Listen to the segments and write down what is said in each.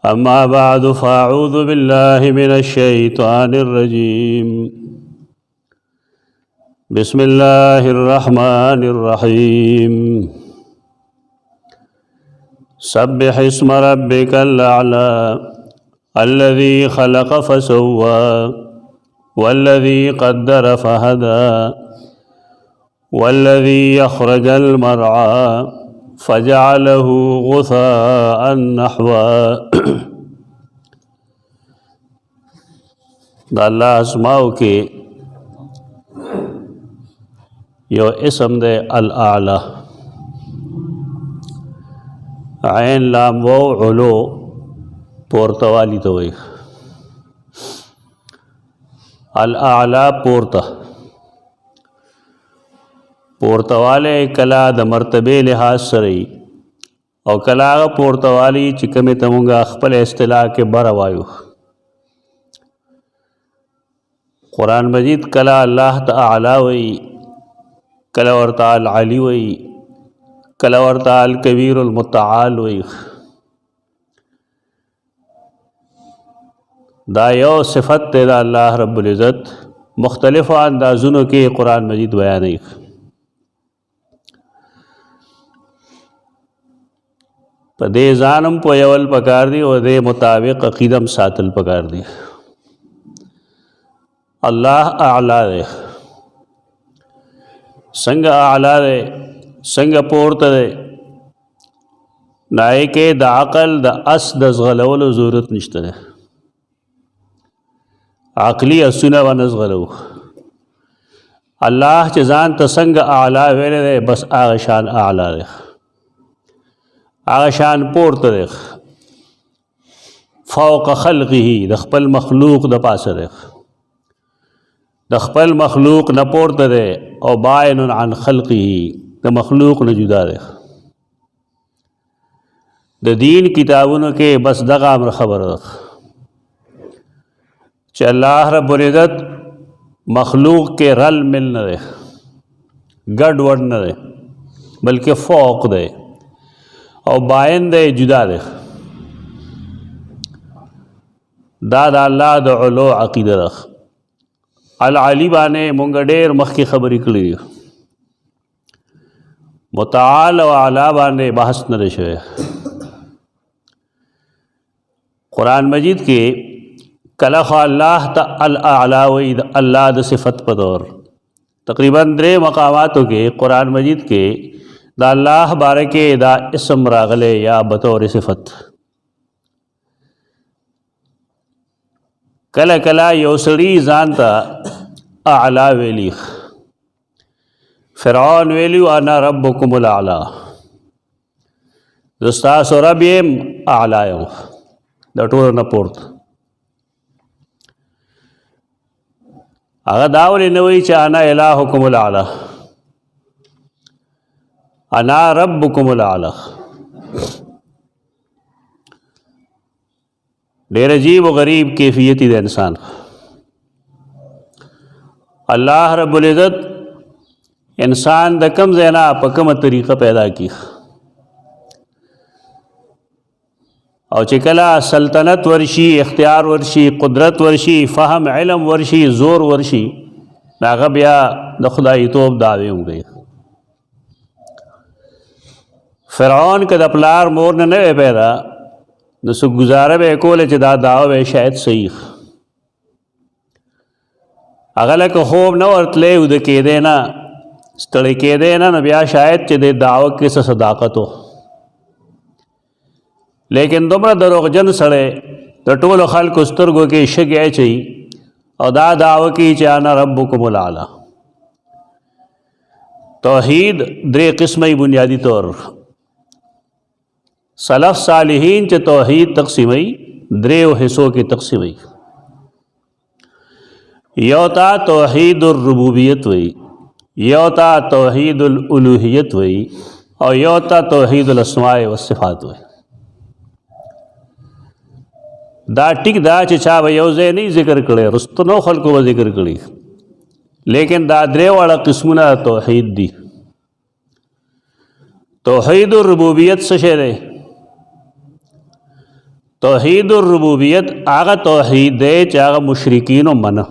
أما بعد فأعوذ بالله من الشيطان الرجيم بسم الله الرحمن الرحيم سبح اسم ربك الأعلى الذي خلق فسوى والذي قدر فهدى والذي أخرج المرعى فجعله غثاء نحوا دا اللہ اسماؤ کے یو اسم دے الاعلی عین لام و علو پورتوالی تو وی الاعلی پورتواله کلا د مرتبه لحاظ سره او کلا پورتوالی چې کومه تمونګه خپل اصطلاح کې بر وایو قرآن مجید کلا الله تعالی وی کلا ورته العلی وی کلا ورته الکبیر المتعال وی دا یو صفت ته دا الله رب العزت مختلف اندازونو کې قرآن مجید بیانوي په دې ځانم پویول پکار دی او دې مطابق عقیدم ساتل پکار دی الله اعلی دی څنګه اعلی دی څنګه پورته دی نای کې د عقل د اس د زغلولو ضرورت نشته دی عقلی اسونه و نزغلو الله چې ځان ته څنګه اعلی ویل دی بس هغه شان اعلی دی هغه شان پورته دی فوق خلقه د خپل مخلوق د پاسه دی د خپل مخلوق نه پورته دی او باین عن خلقه د مخلوق نه جدا دی د دین کتابونو کې بس دغه امر خبره ده چې الله رب العزت مخلوق کې رل مل نه دی ګډ وډ نه دی بلکې فوق دی او باین دی جدا دی دا د الله د علو عقیده ده العلی باندې مونږ ډېر مخکې خبرې کړې متعال او اعلی باندې بحث نه شوی قرآن مجید کې کله خو الله تعالی الاعلی وی د الله د صفت په دور تقریبا 3 مقاماتو کې قرآن مجید کې دا الله بارکه دا اسم راغله یا بطور صفت کله کله یو سړي ځان ته اعلی ویلی فرعون ویلو انا ربکم الاعلی زستاسو رب یم اعلی یم د ټولو نه پورته هغه دا ولې نه وایي چې انا الهکم الاعلی انا ربکم الاعلی ډېر عجیب و غریب کیفیتی د انسان الله رب العزت انسان د کم ځای نه په کومه طریقه پیدا کی او چې کله سلطنت ورشي اختیار ورشي قدرت ورشي فهم علم ورشي زور ورشي هغه بیا د خدایتوب دعوی وکړي فرعون که د پلار مور نه پیدا نو سو گزاره به کوله چې دا دعوه به شاید صحیح هغه لکه خوب نه ورتلی او د کېدی نه ستړی کېدی نه نو بیا شاید چې د دعوه کې څه صداقت و لیکن دومره دروغجن سړی د ټولو خلکو سترګو کې شګې اچوي او دا دعوه کوي چې انا ربکم الاعلی توحید 3 قسمه بنیادی طور سلف صالحین چې توحید تقسیمي 3 حصوں کې تقسیمي یو تا توحید الربوبیت وی یو تا توحید الالوهیت وی او یو تا توحید الاسماء والصفات وی دا ټیک دا چې چا به یو ځای نه ذکر کړي رستو نو خلکو به ذکر کړي لیکن دا 3 واړه قسمونه توحید دي توحید الربوبیت څه شی دی توحید الربوبیت هغه توحید دی چې هغه مشرکینو منه.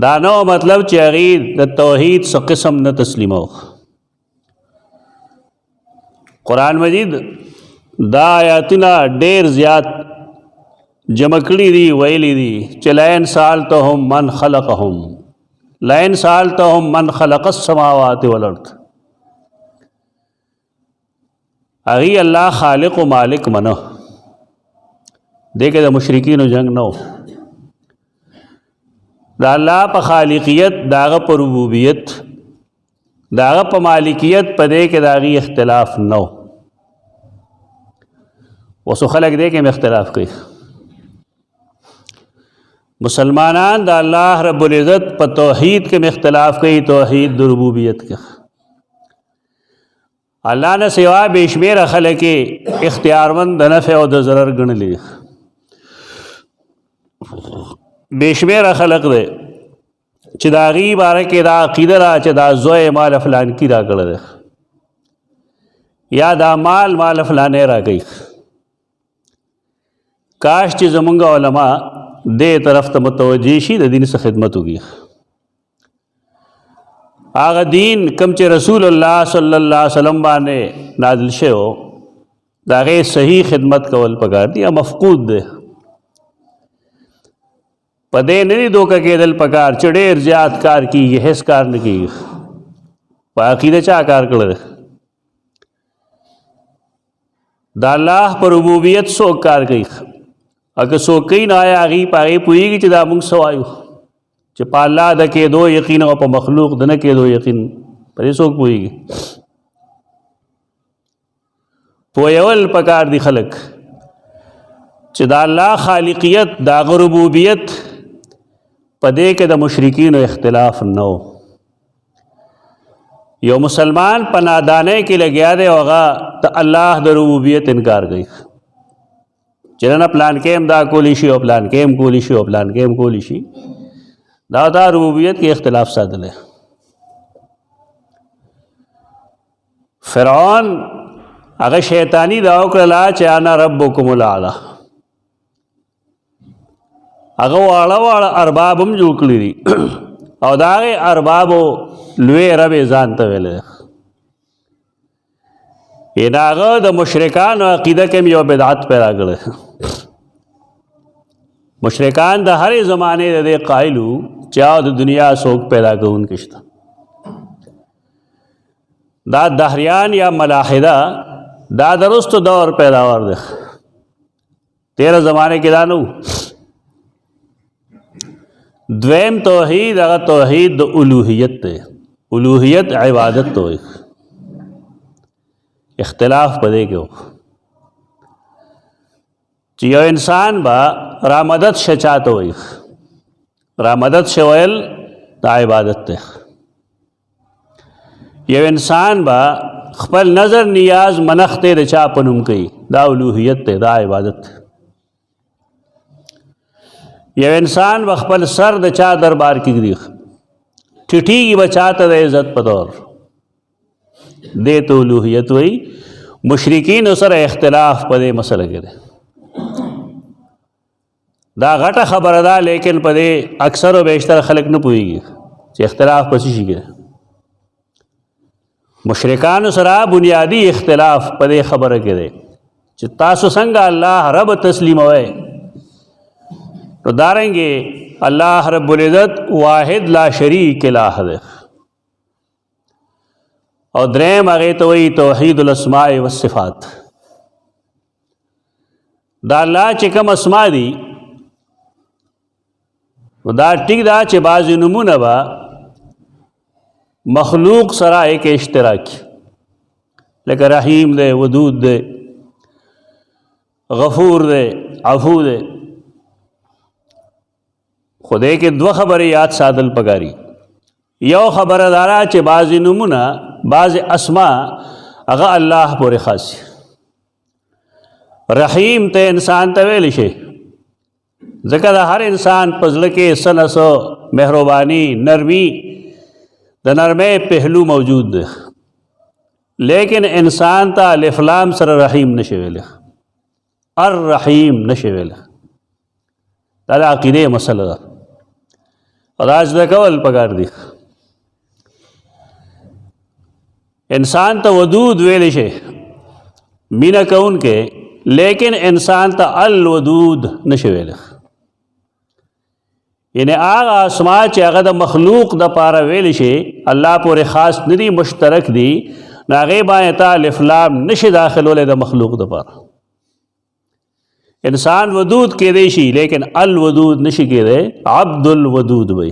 دا نو مطلب چې هغې د توحید څه قسم نه تسلیمو. قرآن مجید دا آیاتونه ډېر زیات جمع کړي دي، ویلي دي چې لئن سألتهم من خلقهم، لئن سألتهم من خلق السماوات والارض. هغې الله خالق و مالک منه. دې کې د مشرکینو جنگ نه و. دا الله په خالقیت، دا هغه په ربوبیت، دا هغه په مالکیت، په دې کې د هغې اختلاف نه و. اوس خلک دې کې اختلاف کوي. مسلمانان د الله رب العزت په توحید کې اختلاف کوي، توحید د ربوبیت کې. الله نه سوا بے شمیره خلک اختیارمند د نفع او د ضرر ګڼلي. بے شمیره خلق دی چې د هغې باره کې دا عقیده ده چې دا زوی مال فلانکي را کړی دی، یا دا مال فلانی را کوي. کاش چې زمونږ علما دې طرف ته متوجه شي، د دین څخه خدمت وکړي. هغه دین کوم چې رسول الله صلی الله علیه وسلم باندې نازل شوی، د هغې صحیح خدمت کول پکار دي. یا مفقود دی، په دې نه دي دوکه کېدل پکار چې ډېر زیات کار کېږي، هېڅ کار نه کېږي. په عقیده چا کار کړی دی؟ د الله په ربوبیت څوک کار کوي؟ اگه څوک کوي نو آیا هغې په هغې پوهېږي چې دا موږ څه وایو؟ چې په الله د کېدو یقین او په مخلوق د نه کېدو یقین، په دې څوک پوهېږي؟ پوهول پکار دي خلک چې د الله خالقیت، د هغه ربوبیت، په دې کې د مشرکینو اختلاف نه و. یو مسلمان په نادانۍ کې لګیا دی او هغه د الله د ربوبیت انکار کوي چې نه پلان کې هم دا کولی شي او پلان کې هم کولی شي او پلان کې هم کولی شي. دا ربوبیت کې اختلاف ساتلی. فرعون هغه شیطانی دعا وکړله چې انا ربکم الاعلی. هغه واړه ارباب هم جوړ کړي دي او د هغې اربابو لوی رب یې ځان ته ویلی دی. د هغه د مشرکانو عقیده کې یو بدعت پیدا کړی. مشرکان د هرې زمانې د دې قایل وو چې د دنیا څوک پیدا کوونکی شته. دا دهریان یا ملاحده دا د وروستو دور پیداوار دی. تیره زمانې کې دا نه و. دویم توحید هغه توحید د الوهیت دی. الوهیت عبادت ته وایي. اختلاف په دې کې و چې یو انسان به رامدد شه چاته وایي. رامدد شه ویل دا عبادت دی. یو انسان به خپل نظر نیاز منښت د چا په نوم کوي، دا الوهیت دی، دا عبادت دی. یو انسان به خپل سر د چا دربار کې ږدي، ټیټېږي به چاته د عزت په طور، دې ته الوهیت وایي. مشرکینو سره اختلاف په دې مسله کې دی. دا غټه خبره ده، لیکن په دې اکثر و بیشتر خلک نه پوهېږي چې اختلاف په څه شي کې دی. مشرکانو سره بنیادی اختلاف په دې خبره کې دی چې تاسو څنګه الله رب تسلیموئ. تو دارنګې الله رب العزت واحد لا شریک الہ دی. او دریم هغې ته وایي توحید الاسماء والصفات. دا الله چې کوم اسما دي دا ټیک ده چې بعضې نومونه به مخلوق سره ایک اشتراک، لکه رحیم دی، ودود دی، غفور دی، عفو دی. خدای کې دوه خبرې یاد ساتل پکاري. یو خبره داره چې بعضې نومونه، بعضې اسما هغه الله پورې خاص. رحیم ته انسان ته ویلی شي ځکه د هر انسان په زړه کې څه نه څه مهرباني، نرمي، د نرمۍ پهلو موجود دی. لیکن انسان ته الف لام سره رحیم نشي ویلی، الرحیم نشي ویلی. دا د عقیدې مسله ده او دا زده کول پکار دي. انسان ته ودود ویلی شي مینه کوونکی، لیکن انسان ته الودود نشي ویلی. یعنی هغه اسماء چې هغه د مخلوق د پاره ویلی شي الله پورې خاص نه دي، مشترک دي، نو هغې باندې ته الف لام نشي داخلولی د مخلوق د پاره. انسان ودود کېدی شي لیکن الودود نشي کېدی، عبد الودود وي.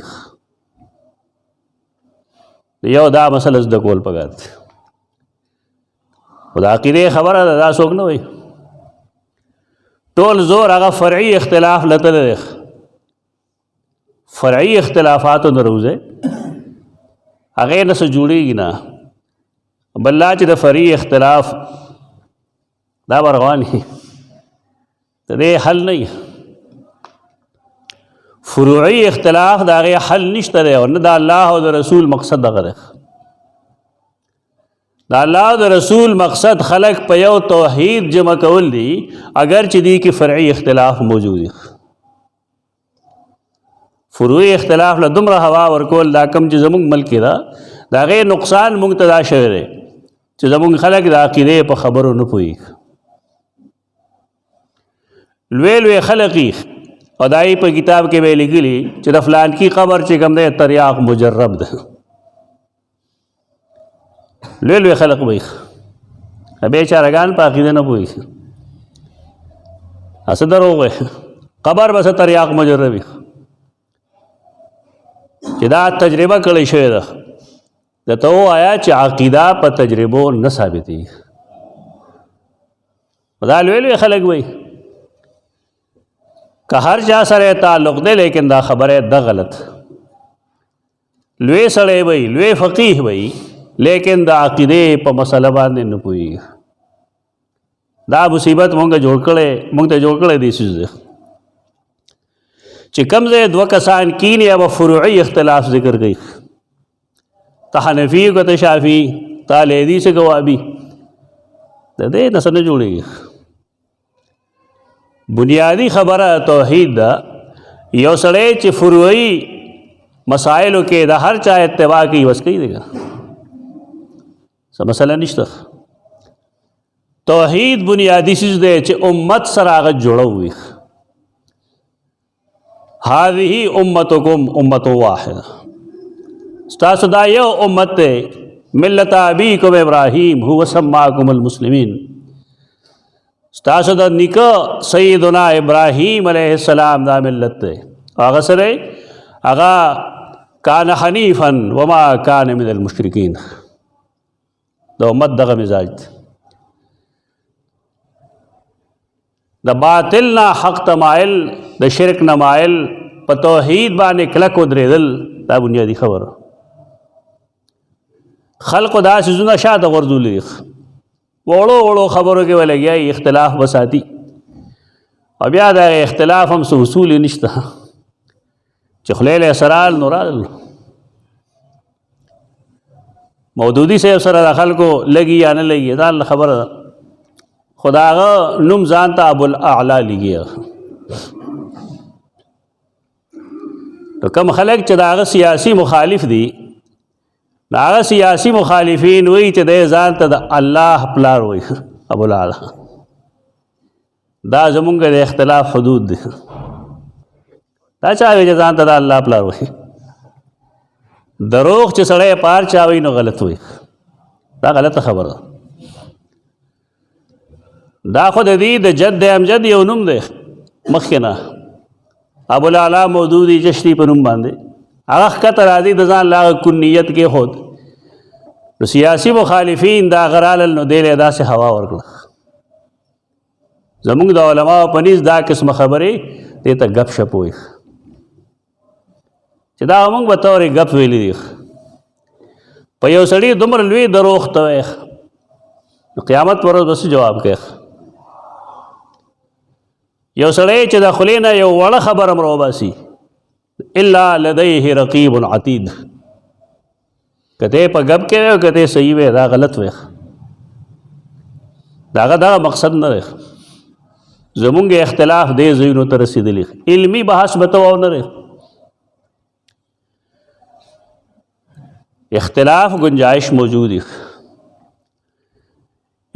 یو دا مسله زده کول پکار دي. خو د عقیدې خبره ده، دا څوک نه وایي. ټول زور هغه فرعي اختلاف لته دی، فرعي اختلافاتو نه روزه هغې نه څه جوړېږي نه. بل لا چې د فرعي اختلاف دا به روان وي، د دې حل نه وي. فروعي اختلاف د هغې حل نشته دی، او نه د الله او د رسول مقصد دغه دی. د الله او د رسول مقصد خلق په یو توحید جمع کول دي، اگر چې دې کې فرعي اختلاف موجود وي. فروعي اختلاف له دومره هوا ورکول دا کم چې زموږ ملک کې ده، د هغې نقصان موږ ته دا شوی دی چې زموږ خلک د عقیدې په خبرو نه پوهېږي. لوی لوی خلق یې او دا یې په کتاب کې به یې لیکلي چې د فلانکي قبر چې کوم دی تریاق مجرب ده. لوی لوی خلق به یې بیچارهګان په عقیده نه پوهېږي. څه دروغ وی، قبر به څه تریاق مجرب وي چې دا تجربه کړی شوې ده. درته ووایه چې عقیده په تجربو نه ثابتېږي. دا لوی لوی خلک وایي که هر چا سره تعلق دی، لیکن دا خبره ده غلط. لوی سړی وایي، لوی فقیه وایي، لیکن د عقیدې په مسله باندې نه پوهېږي. دا مصیبت مونږ ته جوړ کړی دی څیز دی چې کوم ځای دوه کسان کینی او فروعي اختلاف ذکر کوي، ته حنفي که ته شافعي، ته اهل حدیث که وهابي، د دې نه څه نه جوړېږي. بنیادی خبره توحید ده. یو سړی چې فروعي مسائلو کې د هر چا اتباع کوي بس کوي دی، څه مسله نشته. توحید بنیادی چیز دی چې امت سره هغه جوړه وي. هذه امتکم امت واحده، ستاسو دا یو امت دی، ملت ابیکم ابراهیم هو سماکم المسلمین. ستاسو دا نیکه سیدنا ابراهیم علیہ السلام دا ملت دی. هغه سره هغه کان حنیفا وما کان من المشرکین. دا امت دغه مزاج دی، د باطل نه حق تمایل، د شرک نه مایل، په توحید باندې کلک ودرېدل. دا بنیادی خبره. خلقو دا څیزونه شاته غورځولي دي، وړو وړو خبرو کې ولګیا اختلاف بساتي، او بیا دا اختلاف هم څه اصول یې نشته چې خولې له سرال نو رال. مودودي صاحب سره د خلکو لګي یا نه لګي دا خبره ده، خو د هغه نوم ځان ته ابوالاعلی لګي. نو کوم خلک چې د هغه سیاسي مخالف دي، د هغه سیاسي مخالفین وایي چې دی ځان ته د الله پلار وایي، ابوالاعلی. دا زمونږ د اختلاف حدود دي. دا چا وایي چې ځان ته د الله پلار وایي؟ دروغ چې سړی پار چا وایي نو غلط وایي، دا غلطه خبره ده. دا خو د دې د جد امجد یو نوم دی مخکې نه، ابوالاعلی مودودي چشتي په نوم باندې. هغه ښکته راځي د ځان لا کنیت کې خود. نو سیاسي مخالفین دا غرالل نو دی له داسې هوا ورکړه. زمونږ د علماو په نزد دا قسمه خبرې دې ته ګپ شپ وایي چې دا موږ به تورې ګپ ویلي دي. په یو سړي دومره لوی دروغ ته وایي، نو قیامت پر ورځ به څه جواب کوي؟ یو سړی چې د خولې نه یو وړه خبره هم راوباسي، الا لدیه رقیب عتید، که ته په ګپ کې وی او که ته صحیح وی دا غلط وی. دا مقصد نه دی. زمونږ اختلاف دې ځایونو ته رسېدلی، علمي بحث به ته او نه دی. اختلاف گنجائش موجود ہے.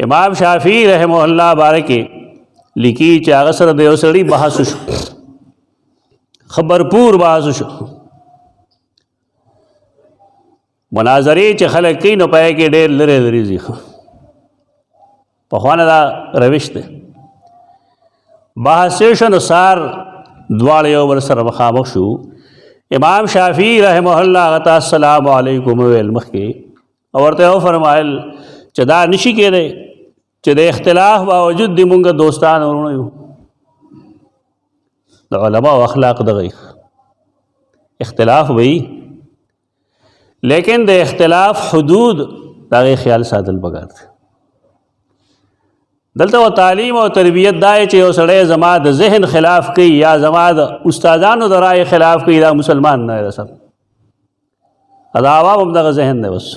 امام شافعی رحمہ اللہ بارے کے لکی چاغ سره د یو سړي بحث شو، خبرپور بحث شو، مناظرې چې خلک کوي نو پای کې ډېر لرې لرې ځي. پخوانه دا روش دی. بحث شو نو سار دواړه یو بل سره مخامخ شو. امام شافعی رحمہ اللہ غتا السلام علیکم ویل مخکې او ورته یو فرمایل چې دا نشي کېدی چې د اختلاف باوجود د مونږ دوستان ورونه یو. د علماء او اخلاق دغه اختلاف وي، لیکن د اختلاف حدود دغه خیال ساتل پکار دی. دلته و تعلیم او تربیت دای چې یو سړی زما د ذهن خلاف کوي یا زما د استادانو د رائے خلاف کوي، دا مسلمان نه رسم. دا عوام هم دغه ذهن دی. بس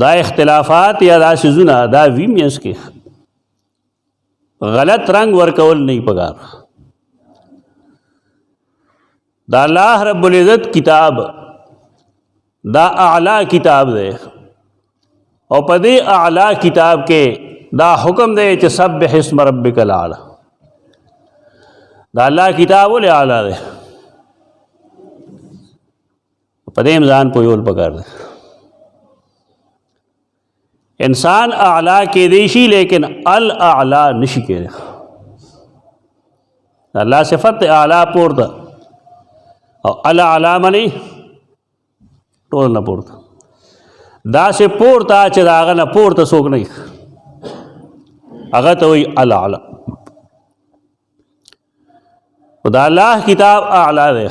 دا اختلافات یا دا سيزونه دا ویمینس کې غلط رنگ ورکول نه پکار. دا الله رب العزت کتاب دا اعلی کتاب دی، او په دې اعلی کتاب کې دا حکم دی چې سبح اسم ربک الاعلی. دا الله کتاب ولې اعلی دی؟ په دې ځان پوهول پکار دی. انسان اعلی کې دی شي لیکن الاعلی نشي کېدی. الله صفت اعلی پورته او الاعلی منی ټول نه پورته. دا سے پورته چې دا هغه نه پورته څوک نه هغه ته وایي الاعلی. دا الله کتاب اعلی دی.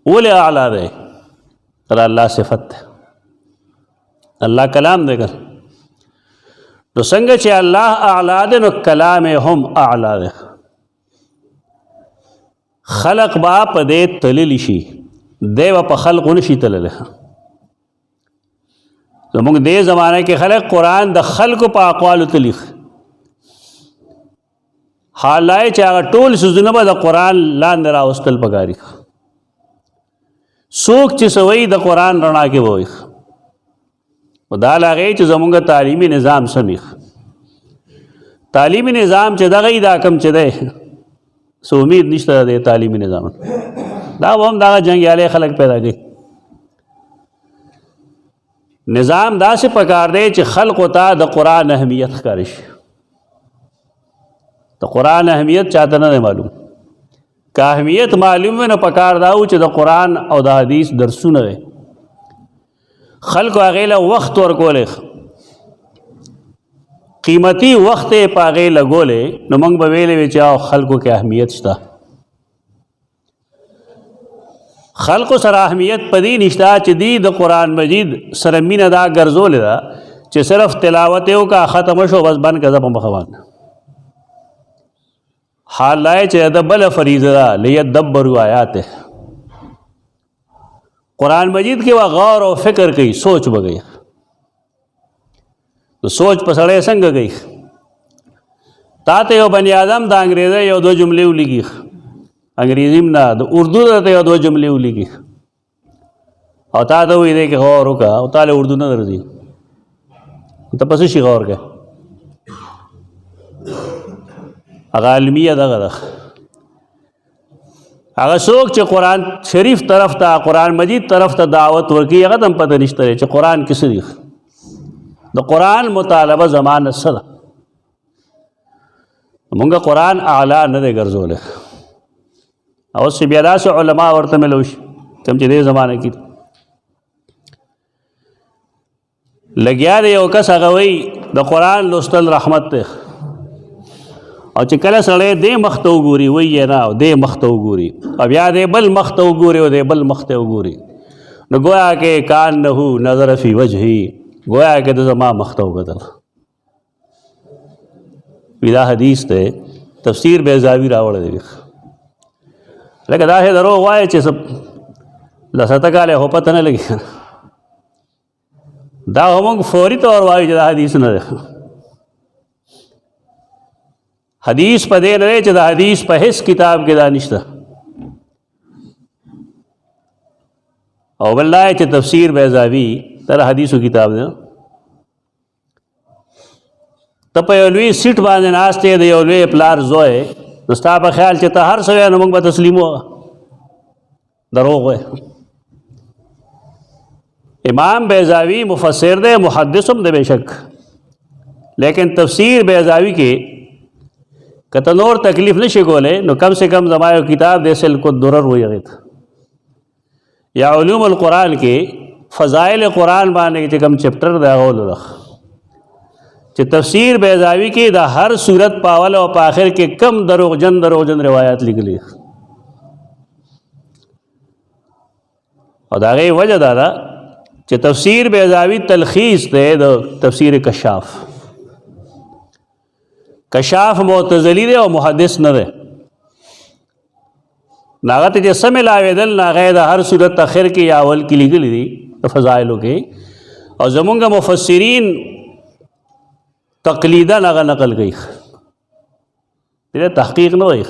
ولې اعلی دی؟ دا الله صفت دی، الله کلام دی. نو څنګه چې الله اعلی دی نو کلام هم اعلی دی. خلق با په دې تللی شي، دی به په خلقو نشي تللی. زمونږ دې زمانه کې خلق قرآن د خلقو په اقوالو تلیخ، حالای چې هغه ټول سوزونه به د قرآن لاندې راوستل پکاري. څوک چې سوی د قرآن رڼا کې وایي دا لاغې چې زمونږ تعلیمي نظام سمیخ. تعلیمي نظام چې دغه دا کم چې دی سو امید نشته د تعلیمي نظام. دا هم دغه جنګیالي خلک پیدا کوي. نظام دا سے پکار دے چې خلق تا د قرآن اهمیت ښکاره شي. د قرآن اهمیت چاته نه معلوم. که اهمیت معلوم وي نو پکار دا و چې د قرآن او د حدیث درسونه وي، خلقو هغې له وخت ورکولی، قیمتي وخت یې په هغې لګولی، نو موږ به ویلی وي چې خلقو کې اهمیت شته. خلقو سره اهمیت پدې نشته چې دی د قرآن مجید سره مینه دا ګرځولې ده چې صرف تلاوت یې وکړه ختم شو بس بند کړه په مخه باندې. حال دا چې د بله فریضه ده لیدبروا آیاته. قرآن مجید کې غور او فکر کوي، سوچ به کوي. نو سوچ په سړی څنګه کوي؟ تا ته یو بني آدم د انګریزۍ یو دو جملې ولیکي، انګریزي نه د اردو ته یو دو جملې ولیکي او تا ته وایي دی کې غور وکړه او تا له اردو نه درځي، ته پسې شي غور کوې. هغه علمیه دغه ده. هغه څوک چې قرآن شریف طرف ته قرآن مجید طرف ته دعوت ورکوي هغه ته هم پته نشته چې قرآن کې څه دي. د قرآن مطالبه زمانه څه ده؟ مونږ قرآن اعلی نه دی ګرځولی. اوس چې بیا داسې علما ورته ملو شي کوم چې دې زمانه کې لګیا دی یو کس هغه وایي د قرآن لوستل رحمت دی، او چې کله سړی دې مخ ته وګوري وایي یې نه دې مخ ته وګوري او بیا دې بل مخ ته وګوري او دې بل مخ ته وګوري نو گویا کې کانه نظر فی وجهی، گویا کې د زما مخ ته وکتل. دا حدیث ته تفسیر بیضاوی راوړی دی. لکه داسې دروغ وایي چې لسته کاله خو پته نه لګي. دا هم فوری طور وایو چې دا حدیث نه دی. حدیث په دې نه دی چې دا حدیث په هیڅ کتاب کې دا نشته. او بل دا چې تفسیر بیضاوی در حدیثو کتاب دی. ته په یو لوی سیټ باندې ناست یې د یو لوی پلار زوی، نو ستا په خیال چې ته هر څه وایې نو موږ به تسلیمو. دروغ وایې. امام بیضاوی مفسر دے، محدث هم دے بے شک، لیکن تفسیر بیضاوی کے کته نور تکلیف نشي کولے نو کم سے کم زمایو کتاب دے سل کو درر ہوئی غیت یا علوم القرآن کے فضائل قرآن باندې چې کم چپٹر دا غول رخ چې تفسیر بیضاوی کې دا ہر صورت پاول او په آخر کې کم دروغجن روایات لګلي. او دا غي وجہ دا چې تفسیر بیضاوی تلخیص دے د تفسیر کشاف. کشاف معتزلی دے او محدث نه دے. ناغت چې سم لاویدل ناغه د هر صورت اخر کې یا اول کې لګلې دي فضائلو کې، او زمونږ مفسرین تقلیدا ناغه نقل کوي، دې تحقیق نه وایي.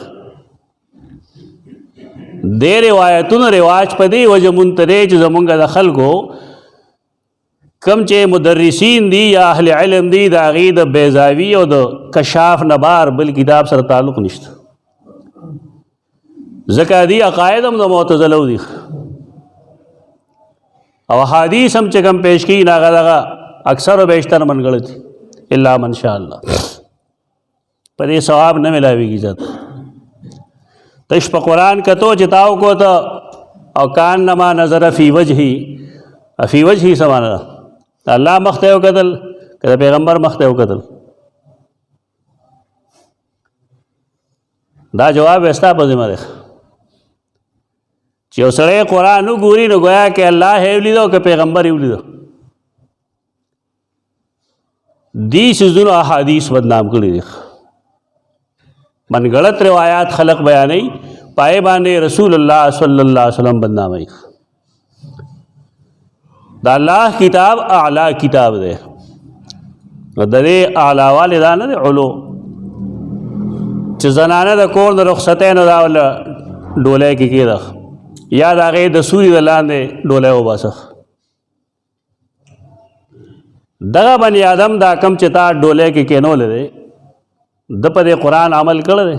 دې روایتونو رواج پدې وجه منتری چې زمونږ د خلکو کم چې مدرسین دی یا اهل علم دی دا غي د بیضاوی او د کشاف نبار بل کتاب سره تعلق نشته. ځکه دی عقاید هم د معتزله دي او حدیث هم چې کم پیش کی ناغه دغه اکثر او بیشتر من غلطي الا من شاء الله په دې ثواب نه ملاويږي. ذات تش په قرآن کتو چې تاو کو ته او کان نما نظر فی وجهی سمانا الله مخته یو قتل کله پیغمبر مخته یو قتل. دا جواب استا په ذمہ ده چې اوسړه قرآن وګوري نو گویا کې الله یې ولیدو که پیغمبر یې ولیدو. دی سيزونو احادیث بدنام کړي دي، من غلط روایات خلق بیانې پای باندې رسول الله صلی الله علیه وسلم بدنامي. دا الله کتاب اعلی کتاب دے، دې اعلی والے دا نه علو چې زنانه د کور د رخصتین دا ول ډوله کې کېده یا دا غي د سوري د لاندې ډوله وباسه. دغه بنی آدم دا کم چې تا ډوله کې کېنو لري د په قرآن عمل کړی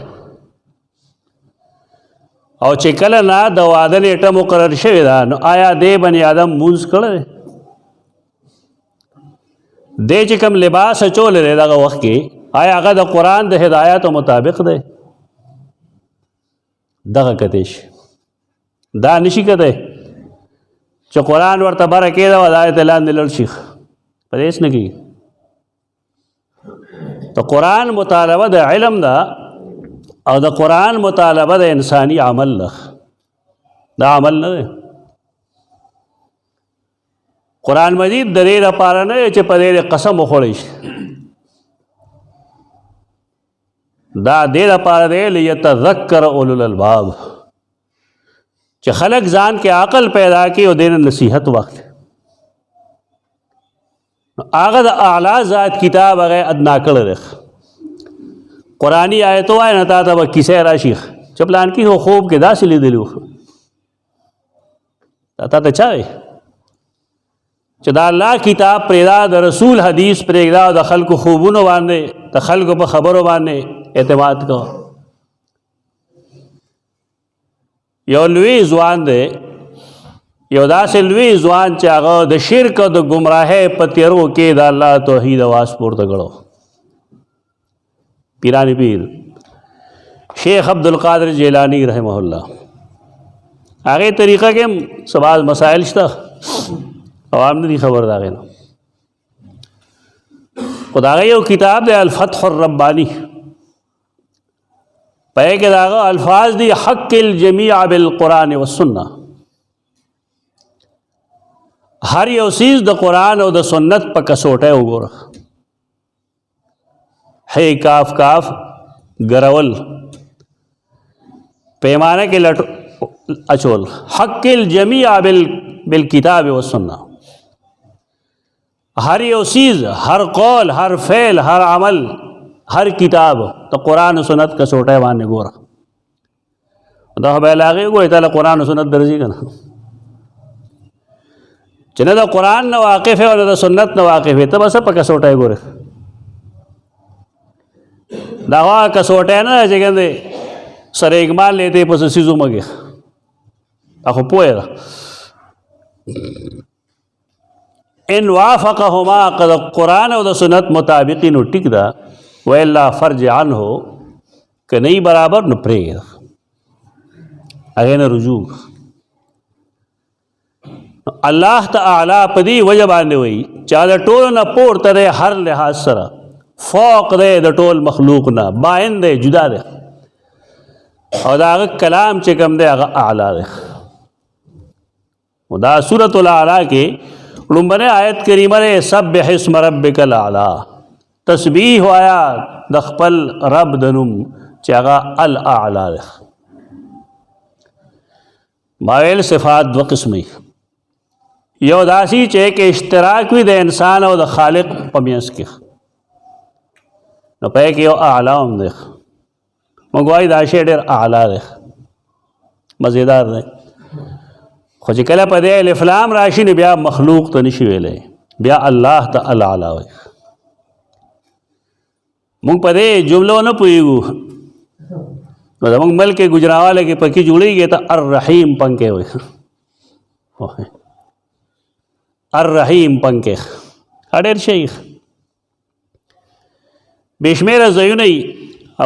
او چې کله نه د واده نیټه مقرر شوې ده نو آیا دې بنی آدم مونځ کړی دې چې کوم لباس اچولی دی دغه وخت کې آیا هغه د قرآن د هدایاتو مطابق دی؟ دغه کتی شي دا نشي کتی چې قرآن ورته بره کېده او د آیت لاندې لړ شي په دې هېڅ نه کېږي. د قرآن مطالبه د علم ده او د قرآن مطالبه د انسانی عمل ده، دا عمل نه دی. قرآن مجید د دې لپاره نه چې په دې قسم وخوړی شي، دا دې لپاره دی لیتذکر اولو الالباب چې خلق ځان کې عقل پیدا کړي او دې نصیحت واخلي. هغه د اعلی ذات کتاب هغه ادنا کړی دی. قرآنی آیتو وای نه تا ته به کیسه راشي چې پلان کې هو خوب کې داسې لیدلی و تا ته چا وایي چې دا الله کتاب پرېږده د رسول حدیث پرېږده او د خلکو خوبونو باندې د خلکو په خبرو باندې اعتماد کوه. یو لوی ځوان دی، یو داسې لوی ځوان چې هغه د شرک او د ګمراهۍ په تیرو کې د الله توحید اواز پورته کړو. پیرانی پیر شیخ عبدالقادر جیلانی رحمه الله هغه طریقه کې سباز مسائل شته عوام نه دي خبر دا غي نه. خدای یو کتاب دی الفتح الربانی پای کې داغه الفاظ دي حق الجميع بالقران والسنه. هر یو چیز د قران او د سنت په کسوټه وګوره. ہے کاف کاف گرول پیمانه کې لټ اچول حق الجميع بالکتاب والسنه. هر یو سیز، ہر قول، ہر فعل، ہر عمل، ہر کتاب تو قرآن و سنت کا سوٹے باندې ګوره. دا خو به یې لاغې ګورې تا له قرآن و سنت درځي که نه، چې نه د قرآن نه واقف او نه د سنت نه واقف ته به څه په کسوټی ګورې. دا خو هغه کسوټی نه ده چې ګندې سره اګمال لیتے په څه څیزو مګې، دا خو پوهې ده. ان وافقهما که د قرآن او د سنت مطابقي نو ټیک ده، والا فرج عنه که نه برابر نو پرېږده، هغې نه رجوع. الله تعالی په دې وجه باندې وایي چې د ټولو نه پورته دی، هر لحاظ سره فوق دی د ټول مخلوق نه، باین دی، جدا دی، او د هغه کلام چې کوم دی هغه اعلی دی. دا سورة الاعلی کې لومبنی آیت کریمه دی سبح اسم ربک الاعلی، تسبیح وایا د خپل رب د نوم چې هغه الاعلی دی. ما ویل صفات دو قسمي، یو داسي چې کې اشتراک وي د انسان او د خالق په منځ کې، نو په کې یو اعلی هم دی، موږ وایو دا شی ډېر اعلی دی، مزیدار دی. خو چې کله په دې الف لام راشي نو بیا مخلوق ته نشي ویلی، بیا الله ته الاعلی وایي. موږ په دې جملو نه پوهېږو، نو زموږ ملک ګجراواله کې پکې جوړېږي ته الرحیم پنکې وایي، الرحیم پنکې ډېر شي بې شمېره ځایونه یي.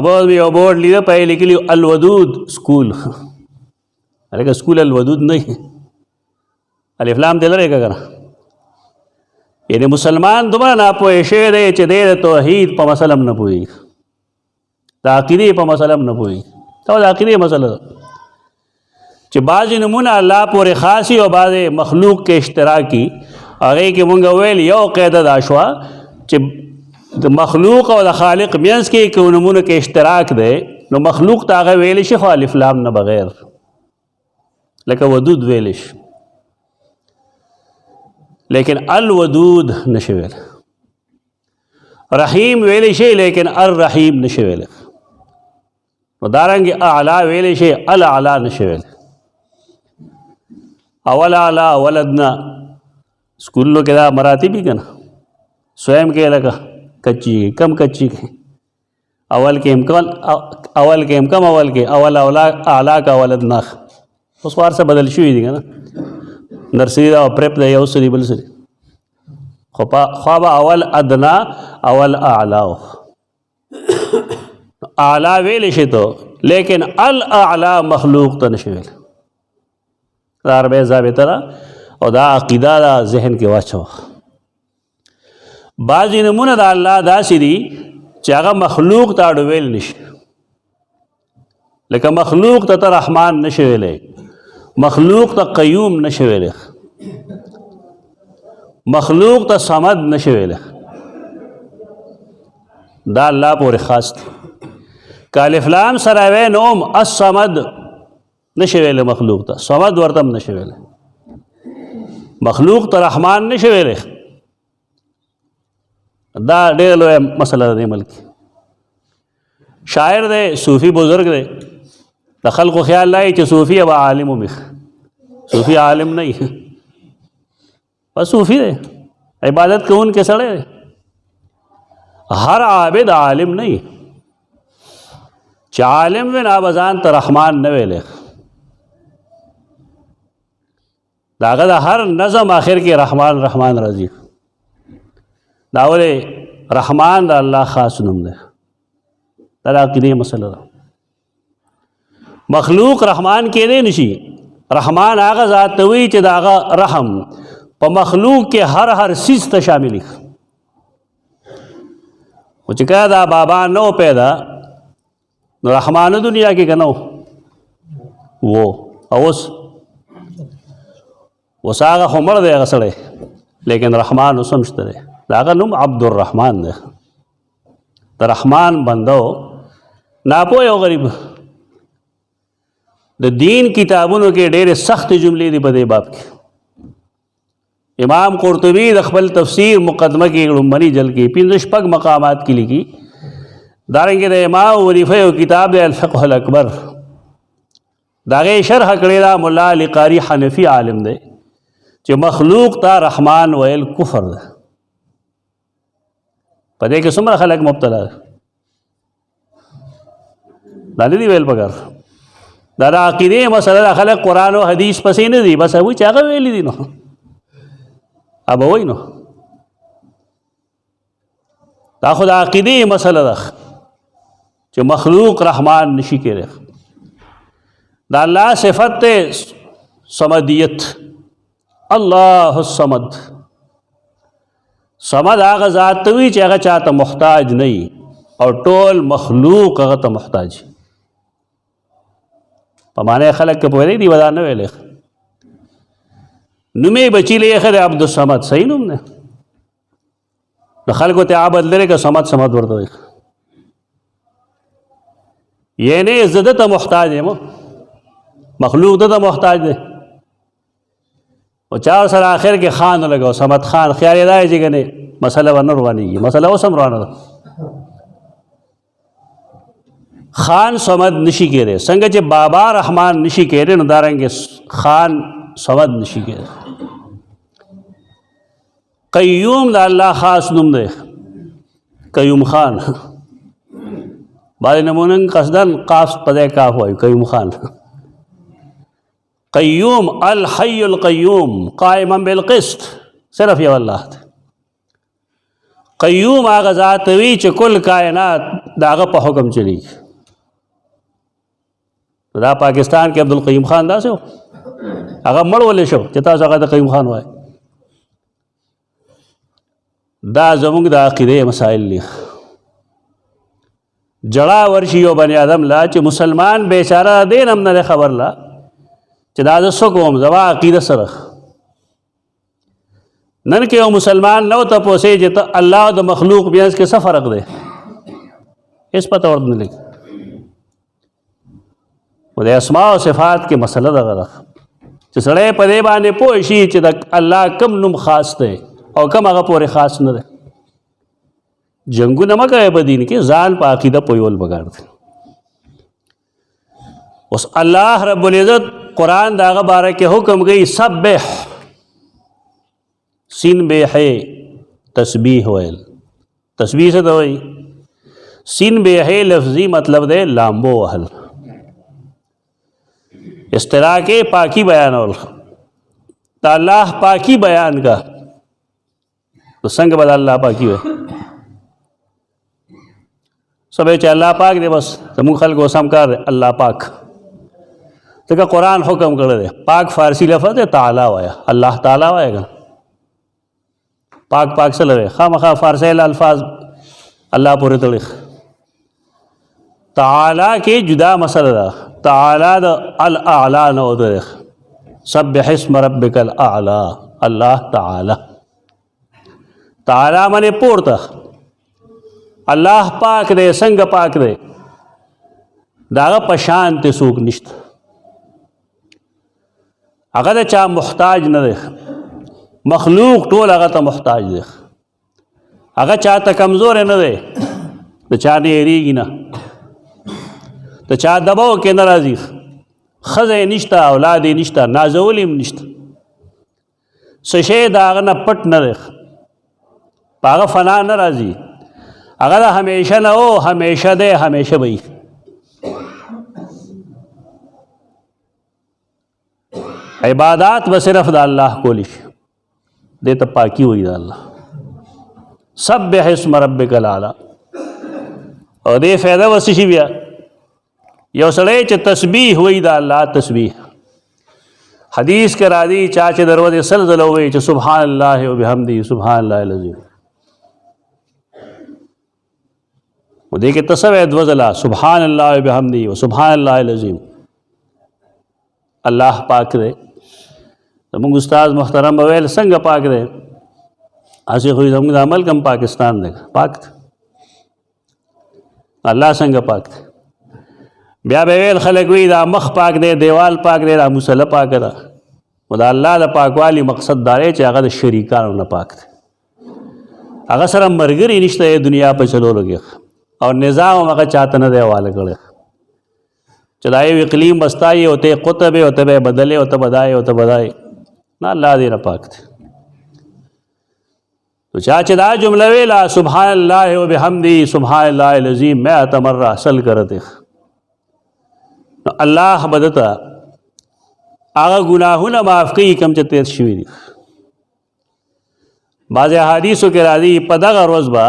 ابا یو بورډ لیده په یې لیکلي الودود سکول، هلکه سکول الودود نه وي، الف لام دې لرې که که نه. یعنې مسلمان دومره ناپوهه شوی دی چې دی د توحید په مسله هم نه پوهېږي، د عقیدې په مسله هم نه پوهېږي. دا د عقیدې مسله ده چې بعضې نومونه الله پورې خاص وي او بعضې مخلوق کې اشتراکي. هغې کې مونږ ویل یو قاعده دا شوه چې د مخلوق او د خالق منځ کې که نومونه کې اشتراک دی نو مخلوق ته هغه ویلی شي خو الف لام نه بغیر، لکه ودود ویلی شي، لیکن الودود نشي ویلی. رحیم ویلی شي لیکن الرحیم نشي ویلی. نو دارنګې اعلی ویلی شي الاعلی نشي ویلی. اول اعلی اول ادنا سکولو کې دا مراتبي که نه، سویم کې لکه کچی کم کچی کې اول کې اول کې کم اول کې اول اعلی کا اول ادنا، اوس وار څه بدل شوي دي که نه، نرسري دا پریپ دا یو سري بل سري، خو به اول ادنا اول اعلی اعلی ویلی شي ته، لیکن الاعلی مخلوق ته نشي ویلی. دا عربی ضابطه ده او دا عقیده دا ذهن کې واچوه. بعضې نومونه د الله داسې دي چې هغه مخلوق ته اړ ویل نشي، لکه مخلوق ته رحمان نشي ویلی، مخلوق ته قیوم نشي ویلی، مخلوق ته صمد نشي ویلی. دا الله پورې خاص دی. که الف لام سره وی نو هم الصمد نشي ویلی، مخلوق ته صمد ورته هم نشي ویلی، مخلوق ته رحمان نشي ویلی. دا ډېره لویه مسله ده دې ملک. شاعر دی، صوفي بزرگ دی، د خلکو خیال لایي چې صوفي به عالم وي، صوفي عالم نه وي، بس صوفي دی، عبادت کوونکی سړی دی. هر عابد عالم نه وي، چې عالم وي نو به ځان ته رحمان نه ویلی. د هغه د هر نظم آخر کې رحمان رحمان راځي. دا ولې رحمان د الله خاص نوم دی، دا د عقیدې مسله ده. مخلوق رحمان کېدی نشي. رحمان هغه ذات ته وایي چې د هغه رحم په مخلوق کې هر څیز ته شامل وي. خو چې کله دا بابا نو پیدا نو رحمان دنیا کې که نه و، او اوس هغه خو مړ دی هغه سړی، لیکن رحمان اوس هم شته دی. د هغه نوم عبدالرحمن دی. د رحمان بنده و، ناپوه او غریب. د دین کتابونو کې ډېرې سختې جملې دي په دې باب کې. امام قرطبی د خپل تفسیر مقدمه کې لومړني جل کې 15 مقامات کې لیکي. دارنګه د امام ونیفه یو کتاب دی الفقه الاکبر، داغه شرح کړی دا مولا علی قاری حنفی عالم دی چې مخلوق ته رحمان ویل کفر ده. په دې کې څومره خلک مبتلا ده، دا نه دی ویل پکار. دا د عقیدې مسله خلک قرآن او حدیث پسې نه دي، بس هغوی چې هغه ویلي دي نو ابه وای نو دا خو د عقیدې مسله ده چې مخلوق رحمان نشي کېدی. دا الله صفت ته صمدیت، الله الصمد. صمد هغه ذات وي چې هغه چاته محتاج نه وي او ټول مخلوق هغه ته محتاج. په معنی خلک که پوهېدی دي ودا نه ویلی نومې بچي له یې عبد الصمد صحیح نوم دی. د خلکو ته عبد لري که صمد صمد ورته وایي، یعنی زه ده ته محتاج یم، مخلوق ده ته محتاج دی. او چا سره آخر کې خان لګاو صمد خان، خیال یې دا دی چې کنې مسله به نه روانېږي. مسله اوس هم روانه ده. خان صمد نشي کېدی، څنګه چې بابا رحمان نشي کېدی نو دارنګې خان صمد نشي کېدی. قیوم د الله خاص نوم دی، قیوم خان. بعضې نمونږ قصدن قاف په ځای کاف وایو، قیوم خان. قیوم الحی القیوم قائما بالقسط، صرف یو الله دی. قیوم هغه ذات وي چې کل کائنات د هغه په حکم چلیږي. دا پاکستان کې عبدالقیوم خان داسې و، هغه مړ ولې شو چې تاسو هغه د قیوم خان وایي. دا زموږ د عقیدې مسائل دي. جړا ورشي یو بني آدم لا چې مسلمان بیچاره دین هم نه خبر لا چې دا زه څه کوم، زما عقیده سره. نن کې یو مسلمان نو تپوسې چې ته الله د مخلوق بیانس کې څه فرق دی، هېڅ پته ورته نه لګي. و د اسماء او صفات کې مسله دغه ده چې سړی په دې باندې پوه شي چې د الله کم نوم خاص دی او کم هغه پورې خاص نه دی. جنګونه مه کوئ په دین کې، ځان په عقیده پوهول پکار دی. اوس الله رب العزت قرآن د هغه باره کې حکم کوي سبح، سین بیحې تسبیح ویل. تسبیح څه ته وایي؟ سین بیحې لفظي مطلب دی لامبو وهل. اصطلاح کې پاکی بیانول. د الله پاکی بیان کا تو څنګه به د الله پاکی وي؟ سبې چې الله پاک دی بس زموږ خلکو سم کار دی الله پاک. ځکه قرآن حکم کړی دی پاک فارسی لفظ دی تعالی وایه، الله تعالی وایه که پاک پاک څه لوي خامخا فارسی الفاظ الله پورې تړي. تعالی کې جدا مسله ده. تعالی د الاعلی نه ده. سبح اسم ربک الاعلی. الله تعالی تعالی معنی پورته. الله پاک دی. څنګه پاک دی؟ داغه پشان ته څوک نشته. هغه د چا محتاج نه دی. مخلوق ټول هغه ته محتاج دی. هغه چا ته کمزور نه دی، د چا نه یریږي نه، د چا دباو کې نه راځي. ښځه یې نشته، اولاد یې نشته، نازول یې نشته. څه شی د هغه نه پټ نه دی، په هغه فنا نه راځي. هغه د همیشه نه او همیشه دی، همیشه به وي. عبادات به صرف د الله کولی شي، دې ته پاکي وایي د الله. سبح اسم ربک الاعلی. او دې فایده به څه شي بیا؟ یو سړی چې تسبیح وایي د الله تسبیح. حدیث کې راځي چا چې دروازې سل ځله ووایي چې سبحان الله وبحمده سبحان الله العظیم. و دې کې ته څه وایې؟ دوه ځله سبحان الله وبحمده وسبحان الله العظیم. الله پاک دی. زموږ استاد محترم به ویل څنګه پاک دی؟ هسې خو زموږ د عمل کم پاکستان دی پاک دی. الله څنګه پاک دی؟ بیا به ویل خلک وایي دا مخ پاک دی، دیوال پاک دی، دا مصله پاکه ده. و د الله د پاکوالي مقصد دا دی چې هغه د شریکانو نه پاک دی، هغه سره ملګري نشته دنیا په چلولو کې، او نظام هم هغه چاته نه دی حواله کړی چې دا یو اقلیم بستا یې او ته قطب او ته به بدلې او ته بدای او ته بدای، نه الله دې نه پاک دی. تو چا چې دا جمله ویلا سبحان الله وبحمده سبحان الله العظیم 100 مرہ اصل کرتے، نو الله بدته هغه ګناهونه معاف کوي کوم چې تیر شوي دي. بعض احادیثو کې راځي په دغه ورځ به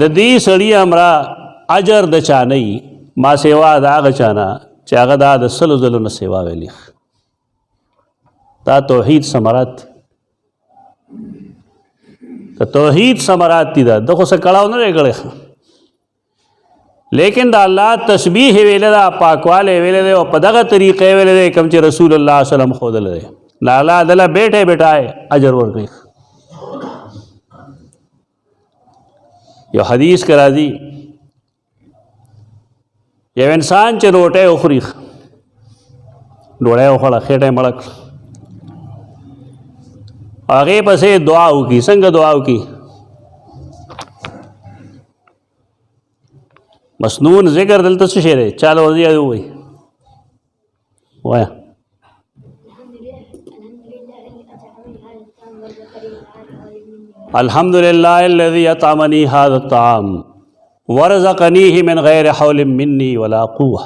د دې سړي امرا اجر د چا نه وي ما سیوا د هغه چا نه چې هغه دا د سلو ځلو نه سیوا ویلي. دا توحید ثمرات، د توحید ثمرات دي. دا خو څه کړاو نه دی کړی، لیکن دا الله تسبیح ویلې ده، پاکواله ویلې ده او په دغه طریقې ویلې ده کوم چې رسول الله صلی الله علیه وسلم ښودلی دی. نه الله دله بیٹھے بیٹھائے اجر ورکوي. یو حدیث کې راځي یو انسان چې روټۍ وخوري، ډوډۍ وخوړه خېټه یې مړه کړه، هغې پسې دعا وکړي. څنګه دعا وکړي؟ مسنون ذکر دلته څه شی دی؟ چاله ورځي ووایي وایه الحمد لله الذي اطعمني هذا الطعام ورزقنيه من غير حول مني ولا قوة.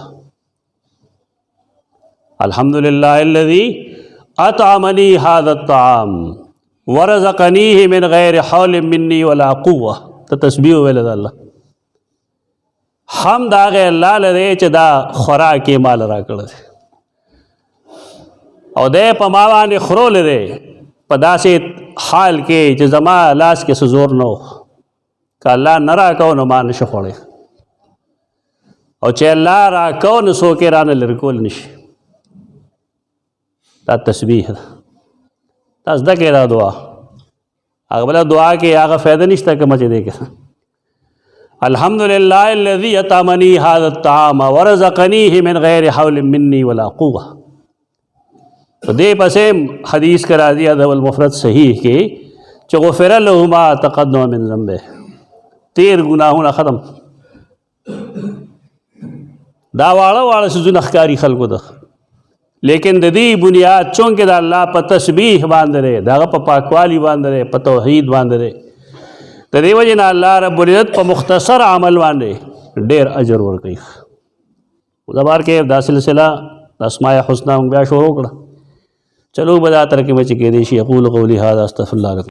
الحمد لله الذي اطعمني هذا الطعام ورزقنيه من غير حول مني ولا قوة. ته تسبیح ویل د الله حمد هغه الله لري چې دا خوراک یې مال را کړی او دی په ما باندې خورول دی په داسې حال کې چې زما لاس کې څه زور نه و، که الله نه راکو نو ما نشي خوړی، او چې الله راکو نو څوک یې رانه لرې کول نشي. دا تسبیح ده. دا زده کړئ دا دعا. هغه بله دعا کې هغه فایده نشته کومه چې دی کې الحمد لله الذي اطعمني هذا الطعام ورزقنيه من غير حول مني ولا قوة. په دې پسې حدیث کې راځي ادب المفرد صحیح کې چې غفر له ما تقدم من ذنبه، تیر ګناهونه ختم. دا واړه واړه څیزونه ښکاري خلکو ته، لیکن د دې بنیاد چونکې د الله په تسبیح باندې دی، د هغه په پاکوالي باندې دی، په توحید باندې دی. د دې وجې نه الله رب العزت په مختصر عمل باندې ډېر اجر ورکوي. زبار کې دا سلسله د اسماء حسنا موږ بیا شروع کړه. چلو به دا ترکیبه چې کېدی شي. اقول قولي هذا استغفر الله لكم.